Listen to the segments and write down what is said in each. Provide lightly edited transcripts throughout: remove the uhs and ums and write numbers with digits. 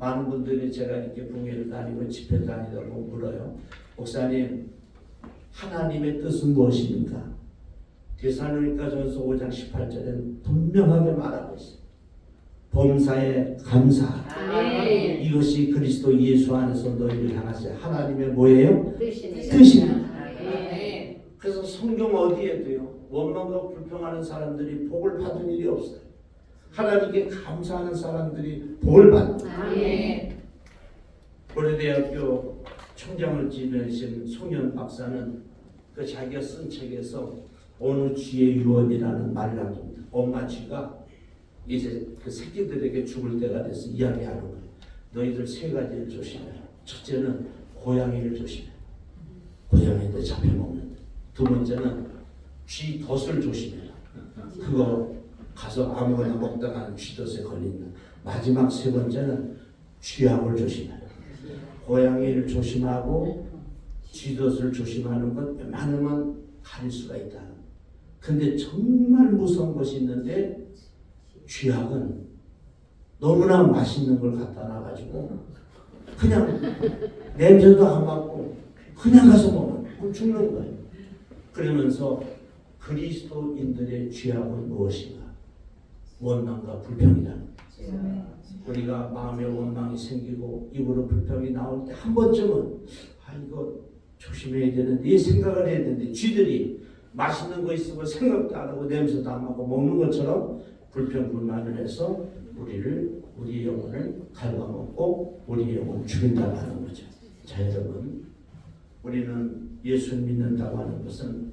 많은 분들이 제가 이렇게 교회를 다니고 집회 다니다고 물어요. 목사님, 하나님의 뜻은 무엇입니까? 데살로니가전서 5장 18절에는 분명하게 말하고 있어요. 범사에 감사하라. 이것이 그리스도 예수 안에서 너희를 향하신 하나님의 뭐예요? 뜻입니다. 그래서 성경 어디에도요, 원망과 불평하는 사람들이 복을 받은 일이 없어요. 하나님께 감사하는 사람들이 복을 받는다. 고려대학교 총장을 지내신 송현 박사는 그 자기가 쓴 책에서 어느 쥐의 유언이라는 말을 합니다. 엄마 쥐가 이제 그 새끼들에게 죽을 때가 돼서 이야기하는 거예요. 너희들 세 가지를 조심해라. 첫째는 고양이를 조심해라. 고양이한테 잡혀먹는다. 두 번째는 쥐 덫을 조심해라. 그거 가서 아무거나 먹다가 쥐덫에 걸린다. 마지막 세 번째는 쥐약을 조심해라. 고양이를 조심하고 쥐덫을 조심하는 것 웬만하면 가릴 수가 있다. 근데 정말 무서운 것이 있는데 쥐약은 너무나 맛있는 걸 갖다 놔가지고 그냥 냄새도 안 맡고 그냥 가서 먹으면 죽는 거예요. 그러면서 그리스도인들의 쥐약은 무엇인가? 원망과 불평이다. 우리가 마음에 원망이 생기고 입으로 불평이 나올 때 한 번쯤은 이거 조심해야 되는데 이 생각을 해야 되는데 쥐들이 맛있는 거 있으면 생각도 안 하고 냄새도 안 맡고 먹는 것처럼 불평불만을 해서 우리의 영혼을 갉아먹고 우리의 영혼을 죽인다고 하는 거죠. 자, 여러분, 우리는 예수를 믿는다고 하는 것은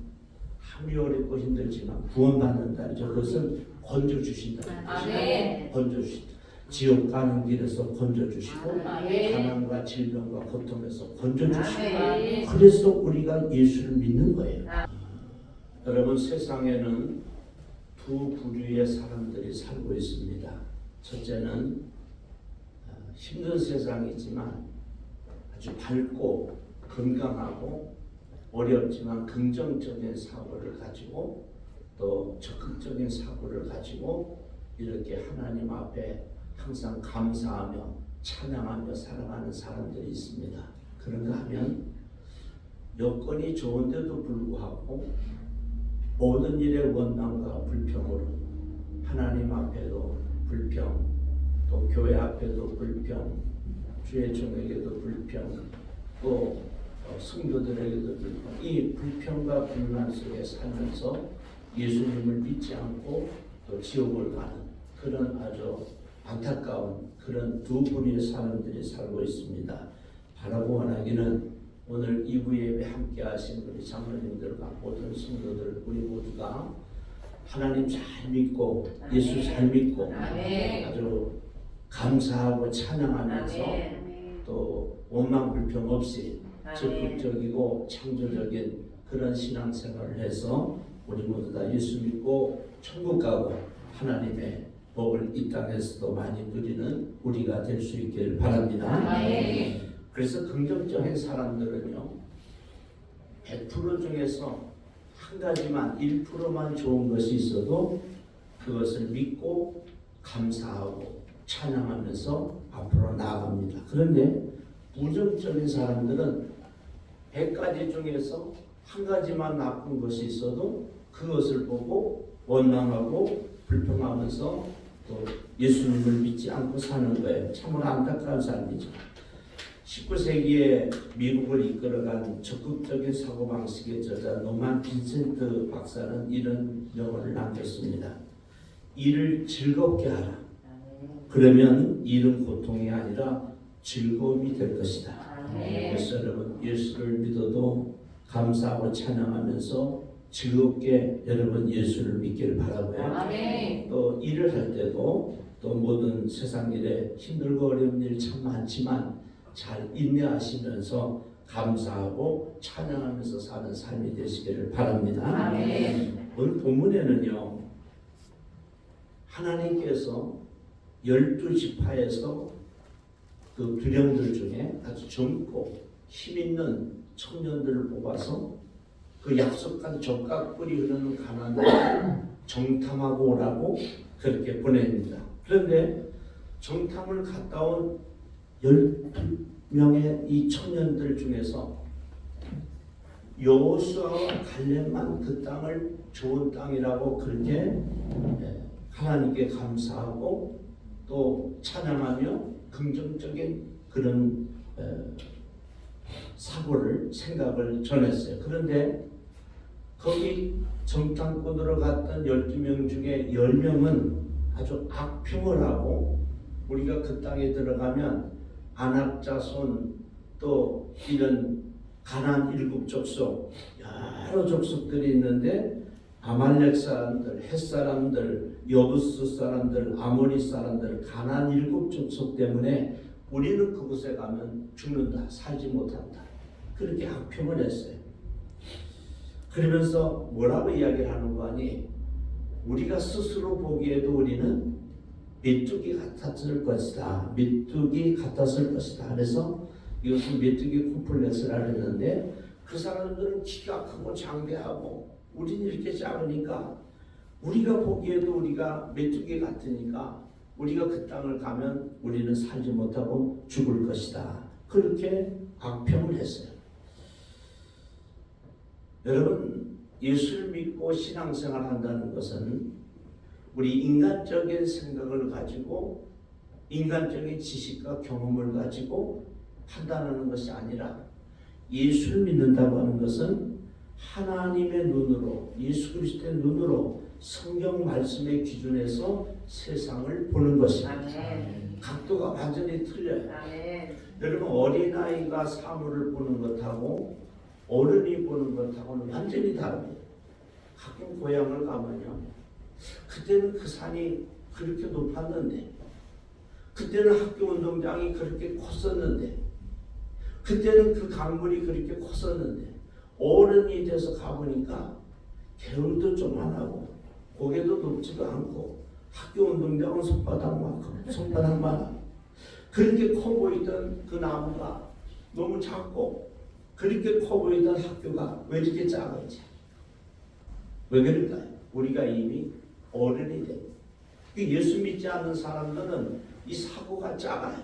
아무리 어렵고 힘들지만 구원받는다는 그것을 건져주신다는 것이죠. 건져주신다. 지옥 가는 길에서 건져주시고 가난과 질병과 고통에서 건져주시고 그래서 우리가 예수를 믿는 거예요. 여러분, 세상에는 두 부류의 사람들이 살고 있습니다. 첫째는 힘든 세상이지만 아주 밝고 건강하고 어렵지만 긍정적인 사고를 가지고 또 적극적인 사고를 가지고 이렇게 하나님 앞에 항상 감사하며 찬양하며 살아가는 사람들이 있습니다. 그런가 하면 여건이 좋은데도 불구하고 모든 일에 원망과 불평으로 하나님 앞에도 불평, 또 교회 앞에도 불평, 주의 종에게도 불평, 또 성도들에게도 불평, 이 불평과 불만 속에 살면서 예수님을 믿지 않고 또 지옥을 가는 그런 아주 안타까운 그런 두 부류의 사람들이 살고 있습니다. 바라고 원하기는 오늘 2부 예배 함께 하신 우리 장로님들과 모든 성도들 우리 모두가 하나님 잘 믿고 예수 잘 믿고 아주 감사하고 찬양하면서 또 원망 불평 없이 적극적이고 창조적인 그런 신앙생활을 해서 우리 모두 다 예수 믿고 천국 가고 하나님의 복을 이 땅에서도 많이 누리는 우리가 될 수 있기를 바랍니다. 그래서 긍정적인 사람들은요 100% 중에서 한 가지만 1%만 좋은 것이 있어도 그것을 믿고 감사하고 찬양하면서 앞으로 나아갑니다. 그런데 부정적인 사람들은 100가지 중에서 한 가지만 나쁜 것이 있어도 그것을 보고 원망하고 불평하면서 또 예수님을 믿지 않고 사는 거예요. 참으로 안타까운 삶이죠. 19세기에 미국을 이끌어간 적극적인 사고방식의 저자 노만 빈센트 박사는 이런 명언을 남겼습니다. 일을 즐겁게 하라. 그러면 일은 고통이 아니라 즐거움이 될 것이다. 그래서 여러분 예수를 믿어도 감사하고 찬양하면서 즐겁게 여러분 예수를 믿기를 바라고요. 또 일을 할 때도 또 모든 세상 일에 힘들고 어려운 일 참 많지만 잘 인내하시면서 감사하고 찬양하면서 사는 삶이 되시기를 바랍니다. 오늘 본문에는요 하나님께서 12지파에서 그 두령들 중에 아주 젊고 힘있는 청년들을 뽑아서 그 약속한 젖과 꿀이 흐르는 가나안을 정탐하고 오라고 그렇게 보냅니다. 그런데 정탐을 갔다 온 12명의 이 청년들 중에서 여호수아와 갈렙만 그 땅을 좋은 땅이라고 그렇게 하나님께 감사하고 또 찬양하며 긍정적인 그런 생각을 전했어요. 그런데 거기 정탐꾼으로 갔던 12명 중에 10명은 아주 악평을 하고 우리가 그 땅에 들어가면 아낙 자손 또 이런 가나안 7족속 여러 족속들이 있는데 아말렉 사람들, 헷 사람들, 여부스 사람들, 아모리 사람들, 가나안 7족속 때문에 우리는 그곳에 가면 죽는다, 살지 못한다. 그렇게 악평을 했어요. 그러면서 뭐라고 이야기를 하는 거 아니? 우리가 스스로 보기에도 우리는 메뚜기 같았을 것이다. 메뚜기 같았을 것이다. 그래서 이것은 메뚜기 콤플렉스라 그랬는데 그 사람들은 키가 크고 장대하고 우리는 이렇게 작으니까 우리가 보기에도 우리가 메뚜기 같으니까 우리가 그 땅을 가면 우리는 살지 못하고 죽을 것이다. 그렇게 악평을 했어요. 여러분, 예수를 믿고 신앙생활 한다는 것은 우리 인간적인 생각을 가지고 인간적인 지식과 경험을 가지고 판단하는 것이 아니라 예수를 믿는다고 하는 것은 하나님의 눈으로, 예수 그리스도의 눈으로 성경 말씀의 기준에서 세상을 보는 것입니다. 각도가 완전히 틀려요. 여러분, 어린아이가 사물을 보는 것하고 어른이 보는 것하고는 완전히 다릅니다. 가끔 고향을 가면요, 그때는 그 산이 그렇게 높았는데, 그때는 학교 운동장이 그렇게 컸었는데, 그때는 그 강물이 그렇게 컸었는데, 어른이 돼서 가보니까 개울도 좀 안 하고 고개도 높지도 않고 학교 운동장은 손바닥만 하고 그렇게 커 보이던 그 나무가 너무 작고 그렇게 커 보이던 학교가 왜 이렇게 작은지. 왜 그럴까요? 우리가 이미 어른이 돼. 예수 믿지 않는 사람들은 이 사고가 작아요.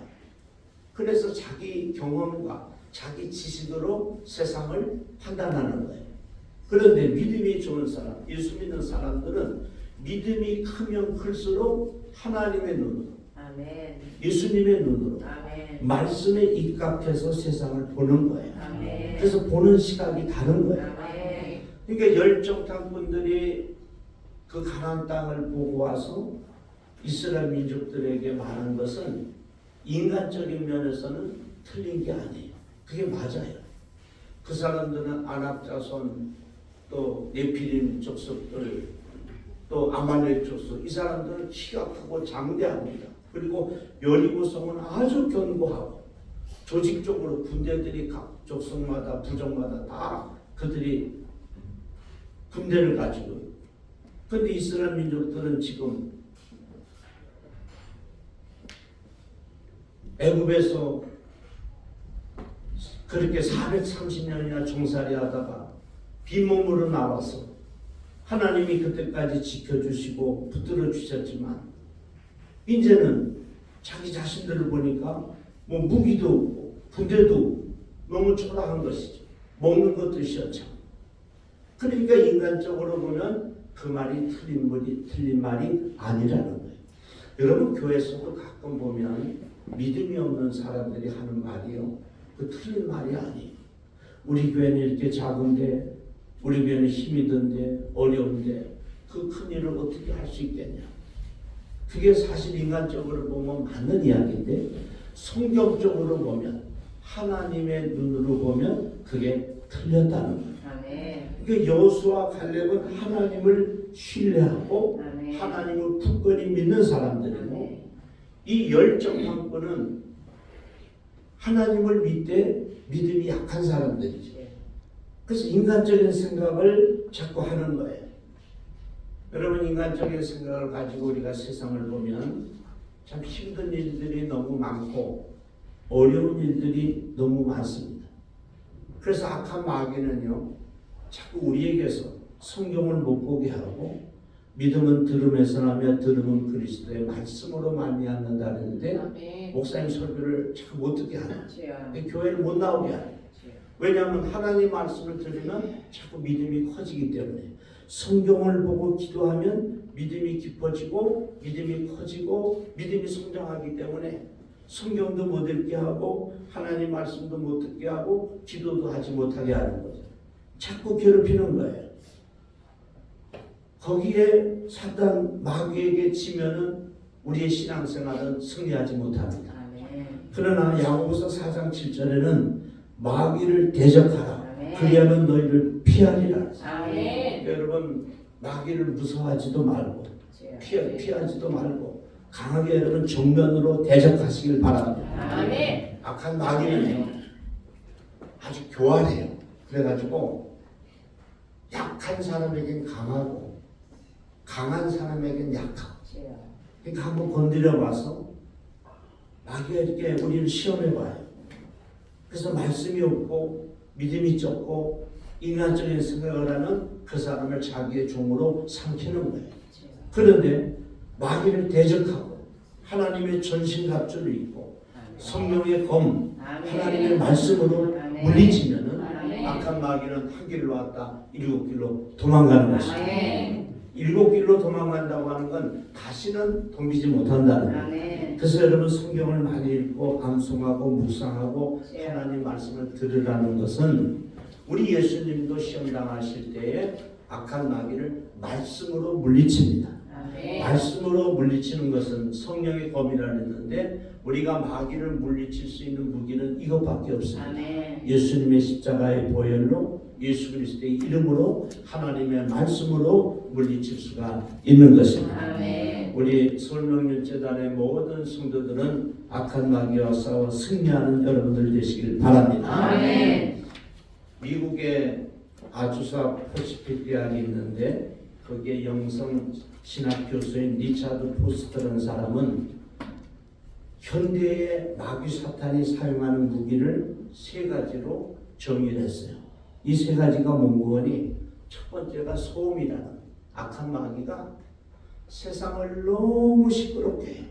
그래서 자기 경험과 자기 지식으로 세상을 판단하는 거예요. 그런데 믿음이 좋은 사람, 예수 믿는 사람들은 믿음이 크면 클수록 하나님의 눈으로, 아멘. 예수님의 눈으로, 아멘. 말씀에 입각해서 세상을 보는 거예요. 아멘. 그래서 보는 시각이 다른 거예요. 아멘. 그러니까 열정탐꾼들이 그 가나안 땅을 보고 와서 이스라엘 민족들에게 말한 것은 인간적인 면에서는 틀린 게 아니에요. 그게 맞아요. 그 사람들은 아낙 자손, 또 네피림 족속들, 또 아말렉 족속, 이 사람들은 키가 크고 장대합니다. 그리고 여리고성은 아주 견고하고 조직적으로 군대들이 각 족속마다 부족마다 다 그들이 군대를 가지고 있고, 그런데 이스라엘 민족들은 지금 애굽에서 그렇게 430년이나 종살이 하다가 빈몸으로 나와서 하나님이 그때까지 지켜주시고 붙들어 주셨지만 이제는 자기 자신들을 보니까 뭐 무기도 없고 군대도 없고 너무 초라한 것이죠. 먹는 것도 시원찮고. 그러니까 인간적으로 보면 그 말이 틀린 말이 아니라는 거예요. 여러분, 교회에서도 가끔 보면 믿음이 없는 사람들이 하는 말이요, 그 틀린 말이 아니에요. 우리 교회는 이렇게 작은데, 우리 교회는 힘이 든데, 어려운데 그 큰 일을 어떻게 할 수 있겠냐. 그게 사실 인간적으로 보면 맞는 이야기인데 성경적으로 보면, 하나님의 눈으로 보면 그게 틀렸다는 거예요. 그러니까 여호수아 갈렙은 하나님을 신뢰하고 하나님을 굳건히 믿는 사람들이고, 이 열정탐꾼은 하나님을 믿되 믿음이 약한 사람들이죠. 그래서 인간적인 생각을 자꾸 하는 거예요. 여러분, 인간적인 생각을 가지고 우리가 세상을 보면 참 힘든 일들이 너무 많고 어려운 일들이 너무 많습니다. 그래서 악한 마귀는요, 자꾸 우리에게서 성경을 못 보게 하고 믿음은 들음에서 나며 들음은 그리스도의 말씀으로 말미암는다 그랬는데 아멘. 목사님 설교를 잘 못 듣게 하는 주여. 교회를 못 나오게 하는 주여. 왜냐하면 하나님 말씀을 들으면 자꾸 믿음이 커지기 때문에 성경을 보고 기도하면 믿음이 깊어지고 믿음이 커지고 믿음이 성장하기 때문에 성경도 못 읽게 하고 하나님 말씀도 못 듣게 하고 기도도 하지 못하게 하는 거죠. 자꾸 괴롭히는 거예요. 거기에 사단 마귀에게 지면은 우리의 신앙생활은 승리하지 못합니다. 아멘. 그러나 야고보서 4장 7절에는 마귀를 대적하라. 아멘. 그리하면 너희를 피하리라. 아멘. 여러분 마귀를 무서워하지도 말고 주여. 피하지도 말고 강하게 여러분 정면으로 대적하시길 바랍니다. 아멘. 악한 마귀는요 아주 교활해요. 그래가지고 약한 사람에겐 강하고 강한 사람에겐 약하고 주여. 그러니까 한번 건드려 봐서 마귀가 이렇게 우리를 시험해 봐요. 그래서 말씀이 없고 믿음이 적고 인간적인 생각을 하는 그 사람을 자기의 종으로 삼키는 거예요. 주여. 그런데 마귀를 대적하고 하나님의 전신갑주를 입고 아멘. 성령의 검 아멘. 하나님의 말씀으로 아멘. 물리치면은 아멘. 악한 마귀는 한 길로 왔다 7길로 도망가는 것입니다. 아멘. 7길로 도망간다고 하는 건 다시는 덤비지 못한다는 거예요. 아멘. 그래서 여러분 성경을 많이 읽고 암송하고 묵상하고 예. 하나님 말씀을 들으라는 것은 우리 예수님도 시험 당하실 때에 악한 마귀를 말씀으로 물리칩니다. 아멘. 말씀으로 물리치는 것은 성령의 검이라 했는데 우리가 마귀를 물리칠 수 있는 무기는 이것밖에 없습니다. 아멘. 예수님의 십자가의 보혈로 예수 그리스도의 이름으로 하나님의 말씀으로 물리칠 수가 있는 것입니다. 아멘. 우리 설명일재단의 모든 성도들은 악한 마귀와 싸워 승리하는 여러분들 되시길 바랍니다. 아멘. 미국에 아주사 포시픽 대학이 있는데 거기에 영성 신학 교수인 리차드 포스터라는 사람은 현대의 마귀 사탄이 사용하는 무기를 세 가지로 정의를 했어요. 이 세 가지가 뭔고니 첫 번째가 소음이라는 악한 마귀가 세상을 너무 시끄럽게 해요.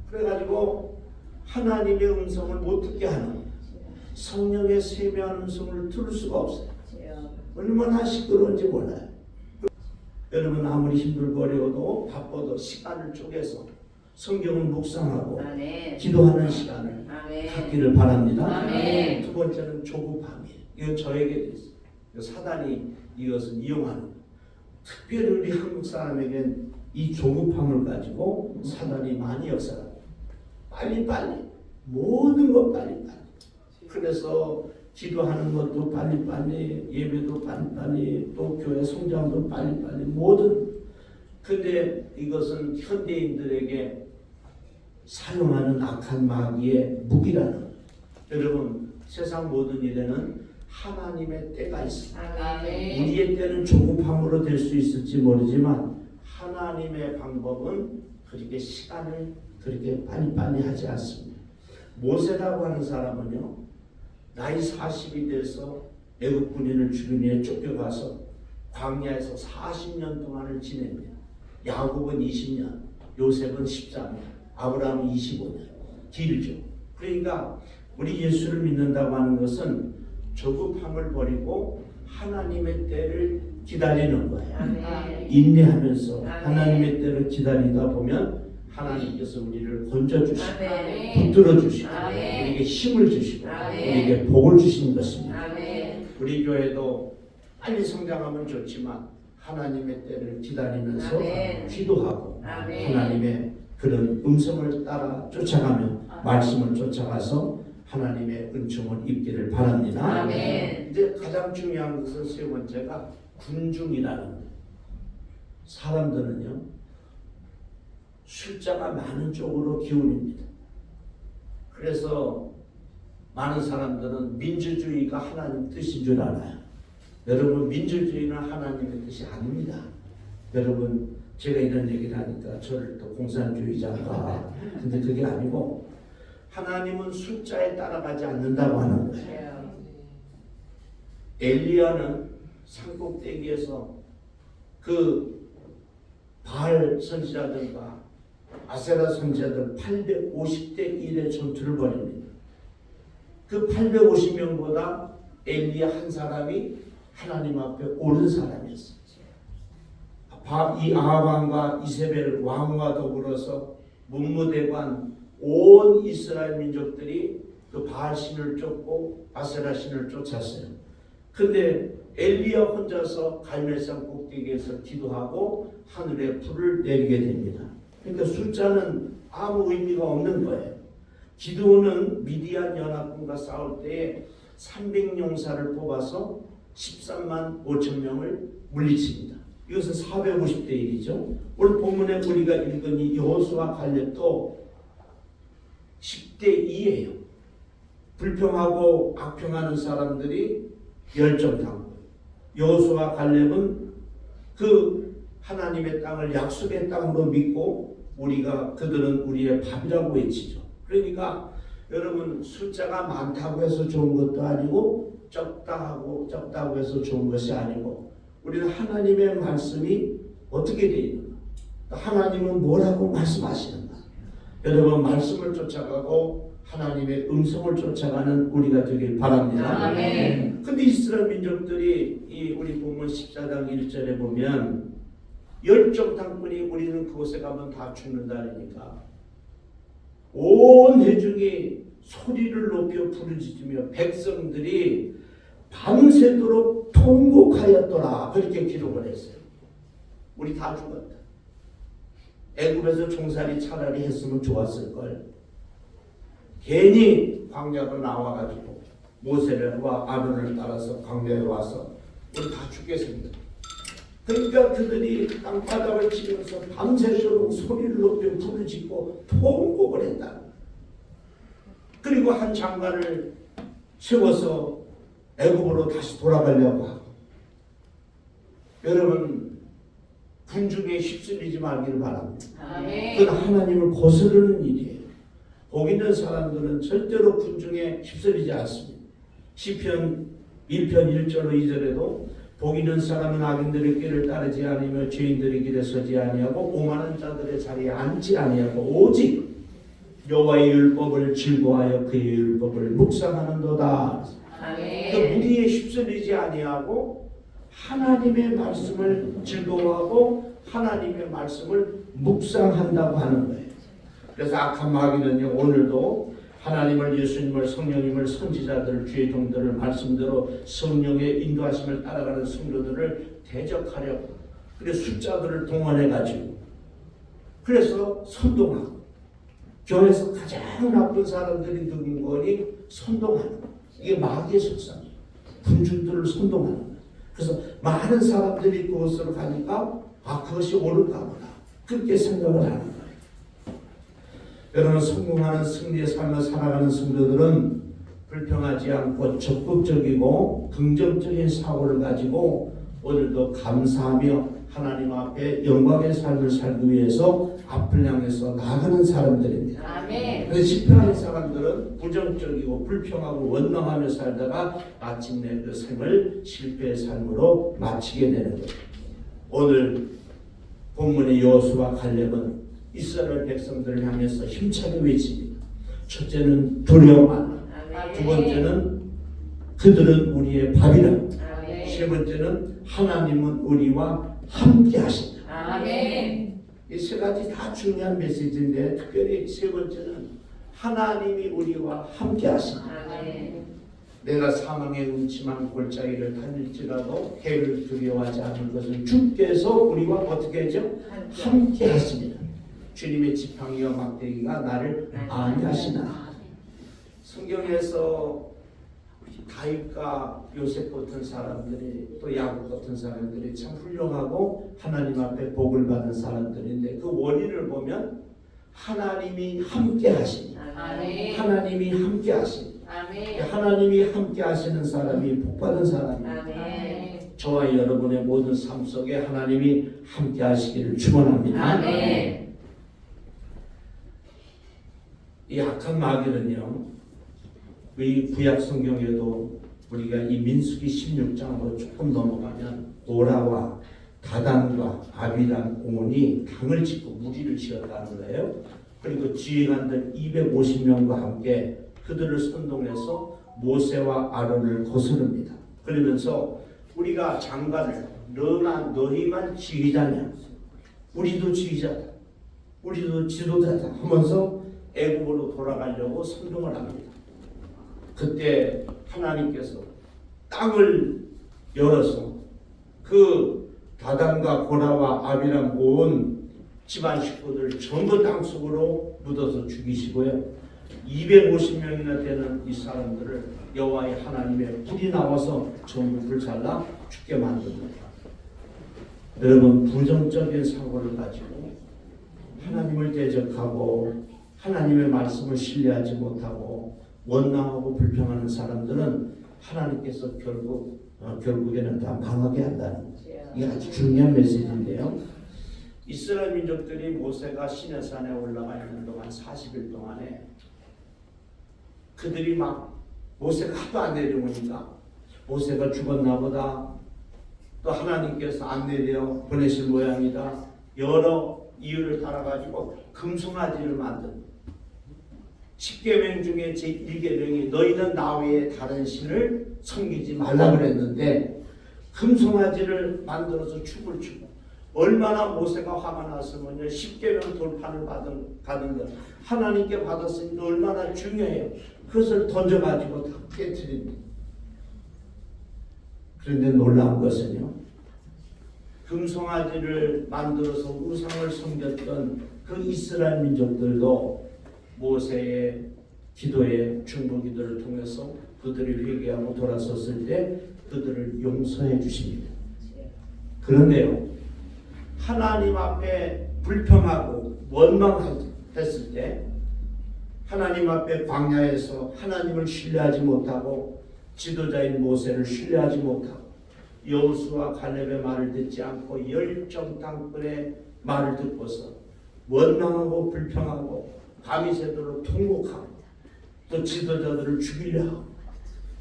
그래가지고 하나님의 음성을 못 듣게 하는 성령의 세미한 음성을 들을 수가 없어요. 얼마나 시끄러운지 몰라요. 여러분 아무리 힘들고 어려워도 바빠도 시간을 쪼개서 성경을 묵상하고 아멘. 기도하는 시간을 아멘. 갖기를 바랍니다. 아멘. 두 번째는 조급함이에요. 이건 저에게 있어요. 사단이 이것을 이용하는 거예요. 특별히 우리 한국 사람에겐 이 조급함을 가지고 사단이 많이 역사합니다. 빨리빨리 모든 것 빨리빨리. 그래서 기도하는 것도 빨리빨리, 예배도 빨리빨리, 또 교회 성장도 빨리빨리 모든. 근데 이것은 현대인들에게 사용하는 악한 마귀의 무기라는 거예요. 여러분 세상 모든 일에는 하나님의 때가 있습니다. 아멘. 우리의 때는 조급함으로 될 수 있을지 모르지만 하나님의 방법은 그렇게 시간을 그렇게 빨리빨리 하지 않습니다. 모세라고 하는 사람은요 나이 40이 돼서 애국 군인을 죽이니 쫓겨가서 광야에서 40년 동안을 지냅니다. 야곱은 20년, 요셉은 13년, 아브라함은 25년. 길죠. 그러니까 우리 예수를 믿는다고 하는 것은 조급함을 버리고 하나님의 때를 기다리는 거예요. 아멘. 인내하면서 아멘. 하나님의 때를 기다리다 보면 하나님께서 우리를 건져주시고 아멘. 붙들어 주시고 아멘. 우리에게 힘을 주시고 아멘. 우리에게 복을 주시는 것입니다. 아멘. 우리 교회도 빨리 성장하면 좋지만 하나님의 때를 기다리면서 아멘. 기도하고 아멘. 하나님의 그런 음성을 따라 쫓아가며 말씀을 쫓아가서 하나님의 은총을 입기를 바랍니다. 아멘. 이제 가장 중요한 것은 세 번째가 군중이라는 거예요. 사람들은요 숫자가 많은 쪽으로 기울입니다. 그래서 많은 사람들은 민주주의가 하나님 뜻인 줄 알아요. 여러분 민주주의는 하나님의 뜻이 아닙니다. 여러분 제가 이런 얘기를 하니까 저를 또 공산주의자인가 근데 그게 아니고 하나님은 숫자에 따라가지 않는다고 하는 거예요. 엘리야는 산꼭대기에서 그 바알 선지자들과 아세라 선지자들 850대 1의 전투를 벌입니다. 그 850명보다 엘리야 한 사람이 하나님 앞에 옳은 사람이었어요. 이 아합 왕과 이세벨 왕과 더불어서 문무대관 온 이스라엘 민족들이 그 바알 신을 쫓고 아세라 신을 쫓았어요. 근데 엘리야 혼자서 갈멜산 꼭대기에서 기도하고 하늘에 불을 내리게 됩니다. 그러니까 숫자는 아무 의미가 없는 거예요. 기드온은 미디안 연합군과 싸울 때에 300용사를 뽑아서 13만 5천 명을 물리칩니다. 이것은 450대 1이죠. 오늘 본문에 우리가 읽은 이 여호수아 갈렙도 10대 2예요. 불평하고 악평하는 사람들이 열정당하고 여호수아 갈렙은 그 하나님의 땅을 약속의 땅으로 믿고 그들은 우리의 밥이라고 외치죠. 그러니까 여러분 숫자가 많다고 해서 좋은 것도 아니고 적다고 해서 좋은 것이 아니고 우리는 하나님의 말씀이 어떻게 되어 있는가? 하나님은 뭐라고 말씀하시는가? 여러분 말씀을 쫓아가고 하나님의 음성을 쫓아가는 우리가 되길 바랍니다. 아멘. 근데 이스라엘 민족들이 우리 본문 14장 1절에 보면 열정당군이 우리는 그곳에 가면 다 죽는다니까 온 회중이 소리를 높여 부르짖으며 백성들이 밤새도록 통곡하였더라 그렇게 기록을 했어요. 우리 다 죽었다. 애굽에서 종살이 차라리 했으면 좋았을걸. 괜히 광야로 나와가지고 모세와 아론을 따라서 광야에 와서 우리 다 죽게 생겼다. 그러니까 그들이 땅바닥을 치면서 밤새도록 소리를 높여 부르짖고 통곡을 했다. 그리고 한 장관을 세워서 애굽으로 다시 돌아가려고 하고 여러분 군중에 휩쓸리지 말기를 바랍니다. 그건 하나님을 거스르는 일이에요. 복 있는 사람들은 절대로 군중에 휩쓸리지 않습니다. 시편 1편 1절 2절에도 복 있는 사람은 악인들의 길을 따르지 아니며 죄인들의 길에 서지 아니하고 오만한 자들의 자리에 앉지 아니하고 오직 여호와의 율법을 즐거워하여 그의 율법을 묵상하는도다. 그 무리에 휩쓸리지 아니하고 하나님의 말씀을 즐거워하고 하나님의 말씀을 묵상한다고 하는 거예요. 그래서 악한 마귀는요 오늘도 하나님을 예수님을 성령님을 선지자들 주의 종들을 말씀대로 성령의 인도하심을 따라가는 성도들을 대적하려고 그래서 숫자들을 동원해 가지고 그래서 선동하고 교회에서 가장 나쁜 사람들이 누군 거니 선동하는 거. 이게 마귀의 속성이에요. 군중들을 선동하는 거예요. 그래서 많은 사람들이 그곳으로 가니까 그것이 옳은가 보다 그렇게 생각을 하는 거예요. 여러분 성공하는 승리의 삶을 살아가는 성도들은 불평하지 않고 적극적이고 긍정적인 사고를 가지고 오늘도 감사하며 하나님 앞에 영광의 삶을 살기 위해서 앞을 향해서 나가는 사람들입니다. 그런데 실패하는 사람들은 부정적이고 불평하고 원망하며 살다가 마침내 그 생을 실패의 삶으로 마치게 되는 거예요. 오늘 본문의 여호수아 갈렙은 이스라엘 백성들을 향해서 힘차게 외칩니다. 첫째는 두려워하라. 두 번째는 그들은 우리의 밥이라. 세 번째는 하나님은 우리와 함께 하신다. 이 세 가지 다 중요한 메시지인데 특별히 세 번째는 하나님이 우리와 함께 하신다. 내가 사망의 음침한 골짜기를 달릴지라도 해를 두려워하지 않을 것은 주께서 우리와 어떻게 하죠? 함께 하십니다. 주님의 지팡이와 막대기가 나를 안위하시나. 성경에서 다윗과 요셉 같은 사람들이 또 야곱 같은 사람들이 참 훌륭하고 하나님 앞에 복을 받은 사람들인데 그 원인을 보면 하나님이 함께 하시니 하나님이 함께 하시니 하나님이 함께 하시는 사람이 복 받은 사람입니다. 저와 여러분의 모든 삶 속에 하나님이 함께 하시기를 축원합니다. 이 악한 마귀는요 이 구약 성경에도 우리가 이 민수기 16장으로 조금 넘어가면 오라와 다단과 아비람 온이 당을 짓고 무리를 지었다는 거예요. 그리고 지휘관들 250명과 함께 그들을 선동해서 모세와 아론을 거스릅니다. 그러면서 우리가 장관을 너희만 지휘자냐? 우리도 지휘자다. 우리도 지도자다 하면서 애국으로 돌아가려고 선동을 합니다. 그때 하나님께서 땅을 열어서 그 다단과 고라와 아비람 온 집안 식구들 전부 땅속으로 묻어서 죽이시고요. 250명이나 되는 이 사람들을 여호와의 하나님의 불이 나와서 전부 불살라 죽게 만듭니다. 여러분, 부정적인 사고를 가지고 하나님을 대적하고 하나님의 말씀을 신뢰하지 못하고 원망하고 불평하는 사람들은 하나님께서 결국에는 다 망하게 한다는 거예요. 이게 아주 중요한 메시지인데요. 이스라엘 민족들이 모세가 시내산에 올라가 있는 동안 40일 동안에 그들이 막 모세가 하도 안 내려오니까 모세가 죽었나 보다, 또 하나님께서 안 내려 보내실 모양이다, 여러 이유를 따라가지고 금송아지를 만든 10계명 중에 제1계명이 너희는 나 외에 다른 신을 섬기지 말라 그랬는데 금송아지를 만들어서 축을 추고, 얼마나 모세가 화가 났으면요, 10계명 돌판을 받은 것 하나님께 받았으니까 얼마나 중요해요. 그것을 던져가지고 다 깨트립니다. 그런데 놀라운 것은요, 금송아지를 만들어서 우상을 섬겼던 그 이스라엘 민족들도 모세의 기도에 중보기도를 통해서 그들이 회개하고 돌아섰을 때 그들을 용서해 주십니다. 그런데요, 하나님 앞에 불평하고 원망했을 때, 하나님 앞에 광야에서 하나님을 신뢰하지 못하고 지도자인 모세를 신뢰하지 못하고 여호수아 갈렙의 말을 듣지 않고 열정당권의 말을 듣고서 원망하고 불평하고 밤이 새도록 통곡하고 또 지도자들을 죽이려 하고,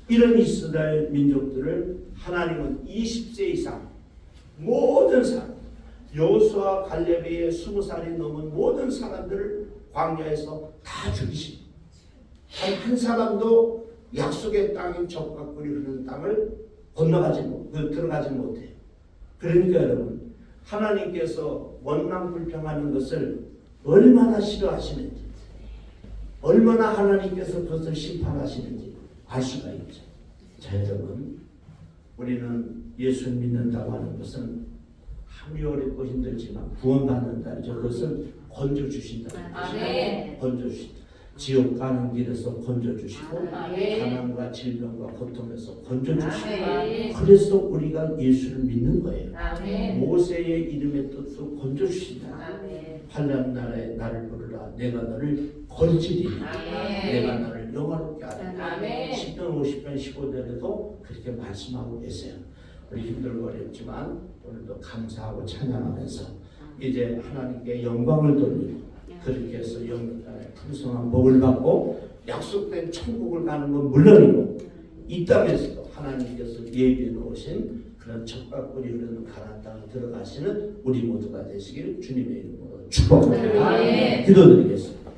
이런 이스라엘 민족들을 하나님은 20세 이상 모든 사람, 여호수아 갈렙의 20살이 넘은 모든 사람들을 광야에서 다 죽이십니다. 한 사람도 약속의 땅인 적과 꿀이 흐르는 땅을 들어가지 못해요. 그러니까 여러분, 하나님께서 원망 불평하는 것을 얼마나 싫어하시는지, 얼마나 하나님께서 그것을 심판하시는지 알 수가 있죠. 자, 여러분, 우리는 예수 믿는다고 하는 것은 아무리 어렵고 힘들지만 구원받는다는 그것을 건져주신다는 것이죠. 건져주신다. 지옥 가는 길에서 건져주시고 가난과 질병과 고통에서 건져주시고, 그래서 우리가 예수를 믿는 거예요. 모세의 이름의 뜻도 건져주신다. 환난 날에 나를 부르라, 내가 너를 건지리니 내가 너를 영화롭게 하리라. 10편 50편 15절에도 그렇게 말씀하고 계세요. 우리 힘들고 어렵지만 오늘도 감사하고 찬양하면서 이제 하나님께 영광을 돌리고, 그렇게 해서 풍성한 복을 받고 약속된 천국을 가는 건 물론이고 이 땅에서도 하나님께서 예비해 놓으신 그런 적과 꿀이 흐르는 가나안 땅에 들어가시는 우리 모두가 되시길 주님의 이름으로 축복합니다. 기도드리겠습니다.